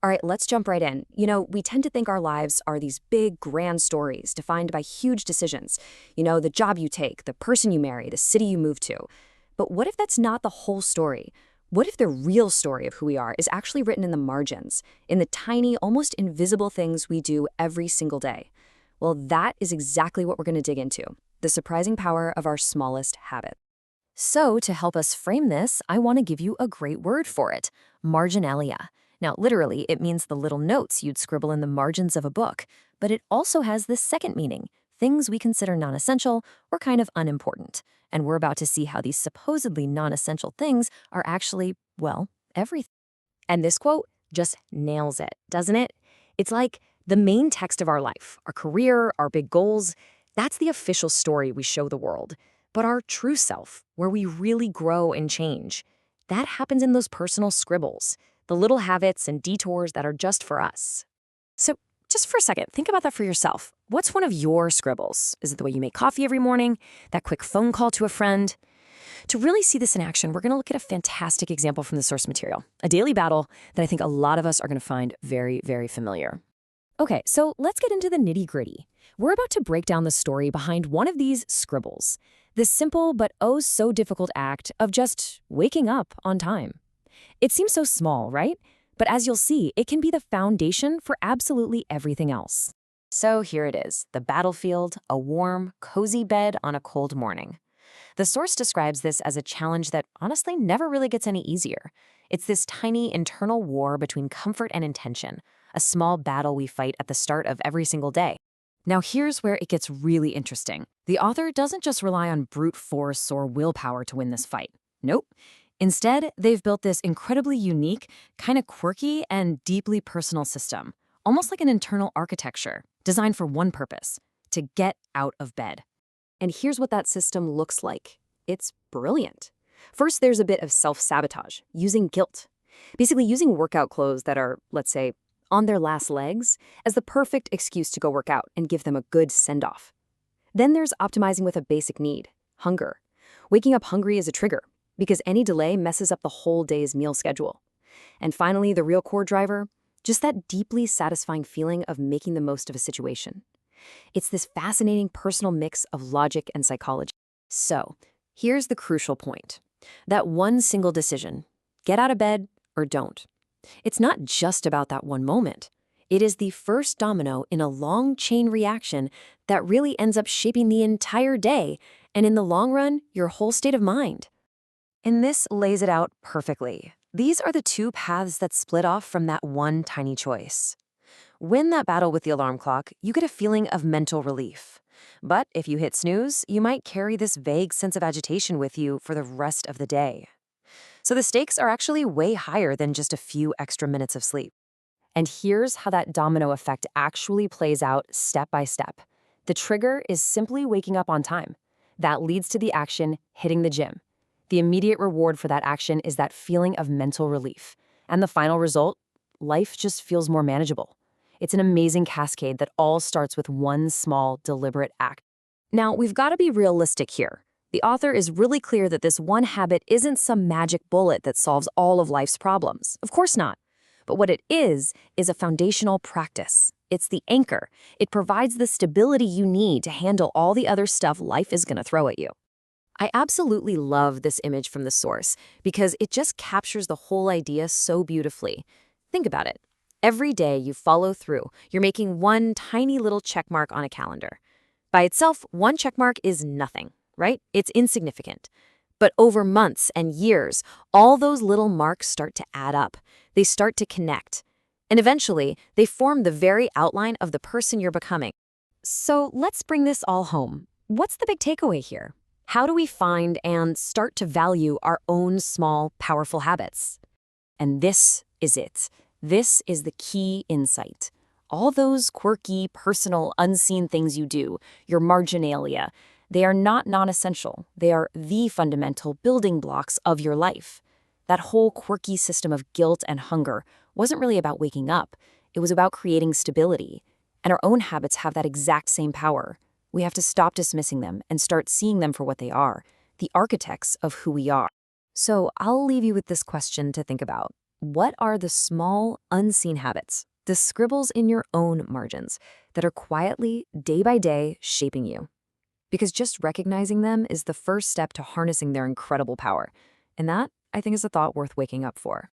All right, let's jump right in. We tend to think our lives are these big, grand stories defined by huge decisions. The job you take, the person you marry, the city you move to. But what if that's not the whole story? What if the real story of who we are is actually written in the margins, in the tiny, almost invisible things we do every single day? Well, that is exactly what we're going to dig into, the surprising power of our smallest habit. So, to help us frame this, I want to give you a great word for it: marginalia. Now, literally, it means the little notes you'd scribble in the margins of a book, but it also has this second meaning: things we consider non essential or kind of unimportant. And we're about to see how these supposedly non essential things are actually, well, everything. And this quote just nails it, doesn't it? It's like the main text of our life, our career, our big goals. That's the official story we show the world. But our true self, where we really grow and change, that happens in those personal scribbles, the little habits and detours that are just for us. So, just for a second, think about that for yourself. What's one of your scribbles? Is it the way you make coffee every morning? That quick phone call to a friend? To really see this in action, we're going to look at a fantastic example from the source material, a daily battle that I think a lot of us are going to find very, very familiar. Okay, so let's get into the nitty-gritty. We're about to break down the story behind one of these scribbles, this simple but oh so difficult act of just waking up on time. It seems so small, right? But as you'll see, it can be the foundation for absolutely everything else. So here it is, the battlefield, a warm, cozy bed on a cold morning. The source describes this as a challenge that honestly never really gets any easier. It's this tiny internal war between comfort and intention, a small battle we fight at the start of every single day. Now here's where it gets really interesting. The author doesn't just rely on brute force or willpower to win this fight. Nope. Instead, they've built this incredibly unique, kind of quirky, and deeply personal system, almost like an internal architecture, designed for one purpose: to get out of bed. And here's what that system looks like. It's brilliant. First, there's a bit of self-sabotage, using guilt. Basically using workout clothes that are, let's say, on their last legs as the perfect excuse to go work out and give them a good send-off. Then there's optimizing with a basic need: hunger. Waking up hungry is a trigger, because any delay messes up the whole day's meal schedule. And finally, the real core driver: just that deeply satisfying feeling of making the most of a situation. It's this fascinating personal mix of logic and psychology. So, here's the crucial point. That one single decision: get out of bed or don't. It's not just about that one moment. It is the first domino in a long chain reaction that really ends up shaping the entire day, and in the long run, your whole state of mind. And this lays it out perfectly. These are the two paths that split off from that one tiny choice. Win that battle with the alarm clock, you get a feeling of mental relief. But if you hit snooze, you might carry this vague sense of agitation with you for the rest of the day. So the stakes are actually way higher than just a few extra minutes of sleep. And here's how that domino effect actually plays out step by step. The trigger is simply waking up on time. That leads to the action: hitting the gym. The immediate reward for that action is that feeling of mental relief. And the final result: life just feels more manageable. It's an amazing cascade that all starts with one small, deliberate act. Now, we've got to be realistic here. The author is really clear that this one habit isn't some magic bullet that solves all of life's problems. Of course not. But what it is a foundational practice. It's the anchor. It provides the stability you need to handle all the other stuff life is going to throw at you. I absolutely love this image from the source because it just captures the whole idea so beautifully. Think about it. Every day you follow through, you're making one tiny little check mark on a calendar. By itself, one check mark is nothing, right? It's insignificant. But over months and years, all those little marks start to add up. They start to connect. And eventually, they form the very outline of the person you're becoming. So let's bring this all home. What's the big takeaway here? How do we find and start to value our own small, powerful habits? And this is it. This is the key insight. All those quirky, personal, unseen things you do, your marginalia, they are not non-essential. They are the fundamental building blocks of your life. That whole quirky system of guilt and hunger wasn't really about waking up. It was about creating stability. And our own habits have that exact same power. We have to stop dismissing them and start seeing them for what they are, the architects of who we are. So I'll leave you with this question to think about. What are the small, unseen habits, the scribbles in your own margins, that are quietly, day by day, shaping you? Because just recognizing them is the first step to harnessing their incredible power. And that, I think, is a thought worth waking up for.